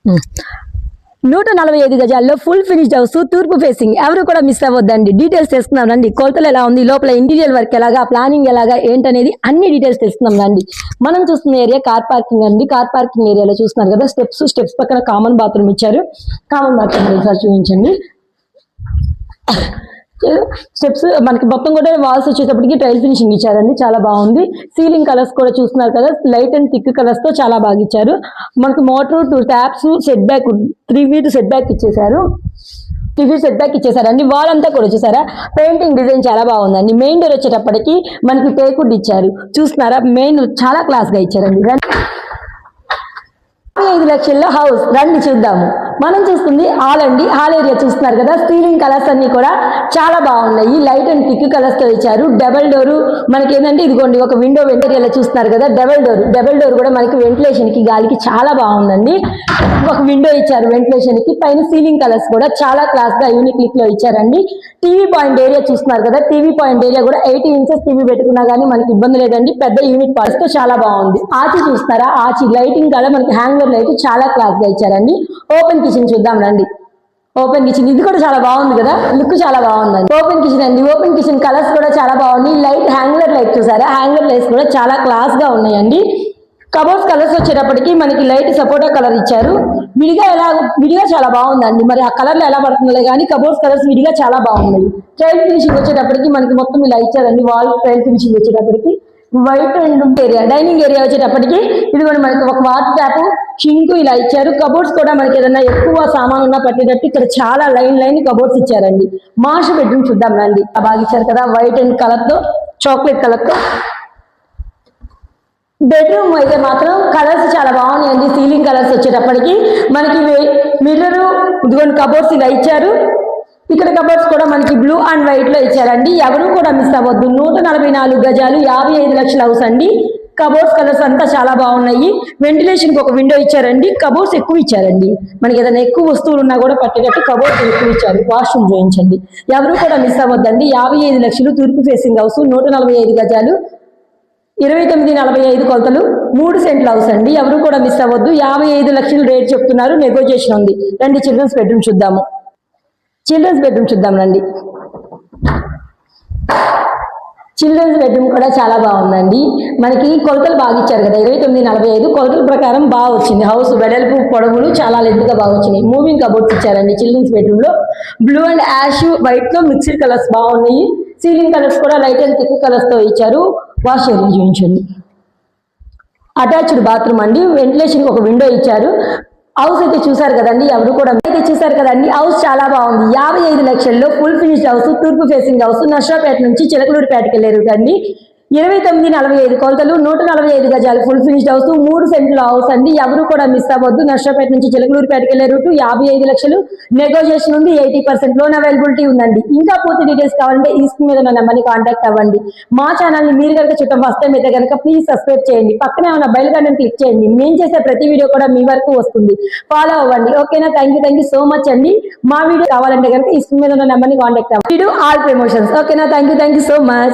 145 గజాల్లో full finished house, తూర్పు facing. ఎవరు కూడా మిస్ అవ్వద్దండి. డీటెయిల్స్ తెలుసుకుందాం రండి. కొలతలు ఎలా ఉంది, లోపల ఇంటీరియర్ వర్క్ ఎలాగా, ప్లానింగ్ ఎలాగా, ఏంటనేది అన్ని డీటెయిల్స్ తెలుసుకుందాం రండి. మనం చూస్తున్న ఏరియా కార్ పార్కింగ్ అండి. కార్ పార్కింగ్ ఏరియాలో చూస్తున్నారు కదా, స్టెప్స్ పక్కన కామన్ బాత్రూమ్ ఇచ్చారు. కామన్ బాత్రూమ్ సార్ చూపించండి. స్టెప్స్ మనకి మొత్తం కూడా వాల్స్ వచ్చేటప్పటికి టైల్ ఫినిషింగ్ ఇచ్చారండి, చాలా బాగుంది. సీలింగ్ కలర్స్ కూడా చూస్తున్నారు కదా, లైట్ అండ్ థిక్ కలర్స్ తో చాలా బాగా ఇచ్చారు. మనకి motor 2 taps, set back 3 feet set back ఇచ్చేసారు. 3 feet సెట్ బ్యాక్ ఇచ్చేసారండి. వాల్ అంతా కూడా చూసారా, పెయింటింగ్ డిజైన్ చాలా బాగుందండి. మెయిన్ డోర్ వచ్చేటప్పటికి మనకి టేకుడ్ ఇచ్చారు, చూస్తున్నారా. మెయిన్ చాలా క్లాస్ గా ఇచ్చారండి. 5 లక్షల్లో హౌస్ రండి చూద్దాము. మనం చూస్తుంది హాల్ అండి. హాల్ ఏరియా చూస్తున్నారు కదా, సీలింగ్ కలర్స్ అన్ని కూడా చాలా బాగున్నాయి. లైట్ అండ్ థిక్ కలర్స్ తో ఇచ్చారు. డబల్ డోర్ మనకి ఏంటంటే ఇదిగోండి ఒక విండో ఏరియాలో చూస్తున్నారు కదా, డబల్ డోర్ కూడా మనకి వెంటిలేషన్ కి గాలికి చాలా బాగుందండి. ఒక విండో ఇచ్చారు వెంటిలేషన్ కి. పైన సీలింగ్ కలర్స్ కూడా చాలా క్లాస్ గా యూనిక్ లుక్ లో ఇచ్చారండి. టీవీ పాయింట్ ఏరియా చూస్తున్నారు కదా, టీవీ పాయింట్ ఏరియా కూడా 80 inches టీవీ పెట్టుకున్నా కానీ మనకి ఇబ్బంది లేదండి. పెద్ద యూనిట్ పార్ట్స్ తో చాలా బాగుంది. ఆచి చూస్తారా, ఆచి లైటింగ్ కూడా మనకి హ్యాంగర్ లైట్ చాలా క్లాస్ గా ఇచ్చారండి. ఓపెన్ కిచెన్ చూద్దాం రండి. ఓపెన్ కిచెన్ ఇది కూడా చాలా బాగుంది కదా, లుక్ చాలా బాగుందండి. ఓపెన్ కిచెన్ అండి. ఓపెన్ కిచెన్ కలర్స్ కూడా చాలా బాగున్నాయి. లైట్ హ్యాంగర్ లైట్ చూసారా, హ్యాంగర్ లైట్స్ కూడా చాలా క్లాస్ గా ఉన్నాయండి. కబోర్డ్స్ కలర్స్ వచ్చేటప్పటికి మనకి లైట్ సపోటా కలర్ ఇచ్చారు. విడిగా చాలా బాగుందండి. మరి ఆ కలర్ లో ఎలా పడుతుందో కానీ కబోర్డ్స్ కలర్స్ విడిగా చాలా బాగున్నాయి. ట్రైల్ ఫినిషింగ్ వచ్చేటప్పటికి మనకి మొత్తం ఇలా ఇచ్చారండి. వాల్ ట్రైల్ ఫినిషింగ్ వచ్చేటప్పటికి white and area. Dining area వచ్చేటప్పటికి ఇది కూడా మనకి ఒక వాటర్ ట్యాప్, షింక్ ఇలా ఇచ్చారు. కబోర్డ్స్ కూడా మనకి ఏదైనా ఎక్కువ సామాన్ ఉన్నా పట్టేటట్టు ఇక్కడ చాలా లైన్ కబోర్డ్స్ ఇచ్చారండి. మాస్టర్ బెడ్రూమ్ చూద్దాం రండి. బాగా ఇచ్చారు కదా, వైట్ అండ్ కలర్ తో, చాక్లెట్ కలర్ తో. బెడ్రూమ్ అయితే మాత్రం కలర్స్ చాలా బాగున్నాయండి. సీలింగ్ కలర్స్ వచ్చేటప్పటికి మనకి మిర్రర్, ఇదిగోండి కబోర్డ్స్ ఇలా ఇచ్చారు. ఇక్కడ కబోర్డ్స్ కూడా మనకి బ్లూ అండ్ వైట్ లో ఇచ్చారండి. ఎవరు కూడా మిస్ అవ్వద్దు. 144 గజాలు, 55 లక్షల హౌస్ అండి. కబోర్డ్స్ కలర్స్ అంతా చాలా బాగున్నాయి. వెంటిలేషన్ కి ఒక విండో ఇచ్చారండి. కబోర్డ్స్ ఎక్కువ ఇచ్చారండి. మనకి ఏదైనా ఎక్కువ వస్తువులు ఉన్నా కూడా పట్టేటట్టు కబోర్డ్స్ ఎక్కువ ఇచ్చారు. వాష్రూమ్ చూపించండి. ఎవరు కూడా మిస్ అవ్వద్దండి. 55 లక్షలు, తూర్పు ఫేసింగ్ హౌస్, 145 గజాలు, 29-45 కొలతలు, 3 సెంట్ల హౌస్ అండి. ఎవరు కూడా మిస్ అవ్వద్దు. 55 లక్షలు రేట్ చెప్తున్నారు, నెగోజియేషన్ ఉంది. రండి చిల్డ్రన్స్ బెడ్రూమ్ చూద్దాము. చిల్డ్రన్స్ బెడ్రూమ్ చూద్దాం రండి. చిల్డ్రన్స్ బెడ్రూమ్ కూడా చాలా బాగుందండి. మనకి కొలతలు బాగా ఇచ్చారు కదా, 29-45 కొలతల ప్రకారం బాగా వచ్చింది. హౌస్ వెడల్పు పొడవులు చాలా లెంత్ గా బాగా వచ్చినాయి. మూవింగ్ కబోర్డ్స్ ఇచ్చారండి చిల్డ్రన్స్ బెడ్రూమ్ లో. బ్లూ అండ్ యాష్ వైట్ లో మిక్స్డ్ కలర్స్ బాగున్నాయి. సీలింగ్ కలర్స్ కూడా లైట్ అండ్ థిక్ కలర్స్ తో ఇచ్చారు. వాష్ ఏరియా చూపించండి. అటాచ్డ్ బాత్రూమ్ అండి. వెంటిలేషన్ ఒక విండో ఇచ్చారు. హౌస్ అయితే చూసారు కదండి, ఎవరు కూడా చూసారు కదండి. హౌస్ చాలా బాగుంది. 55 లక్షల్లో ఫుల్ ఫినిష్డ్ హౌస్, తూర్పు ఫేసింగ్ హౌస్, నర్సాపేట నుంచి చిలకలూరిపేటకి వెళ్ళే రూట్ అండి. 29-45 కొలతలు, 145 గజాలు, ఫుల్ ఫినిష్డ్ హౌస్, 3 సెంట్ల హౌస్ అండి. ఎవరు కూడా మిస్ అవ్వద్దు. నర్సాపేట నుంచి చిలకలూరిపేటకి వెళ్ళే రూట్. 55 లక్షలు, నెగోజియేషన్ ఉంది. 80% లోన్ అవైలబిలిటీ ఉందండి. ఇంకా పూర్తి డీటెయిల్స్ కావాలంటే ఈ స్క్రీన్ మీద ఉన్న నెంబర్ని కాంటాక్ట్ అవ్వండి. మా ఛానల్ ని మీరు కనుక చుట్టం ఫస్ట్ టైం అయితే కనుక ప్లీజ్ సబ్స్క్రైబ్ చేయండి. పక్కనే ఉన్న బెల్ బటన్ క్లిక్ చేయండి. మేము చేసే ప్రతి వీడియో కూడా మీ వరకు వస్తుంది. ఫాలో అవ్వండి. ఓకేనా? థ్యాంక్ యూ సో మచ్ అండి. మా వీడియో కావాలంటే కనుక ఈ స్క్రీన్ మీద ఉన్న నెంబర్ని కాంటాక్ట్ అవ్వండి. All promotions. ఓకేనా? Thank you so much.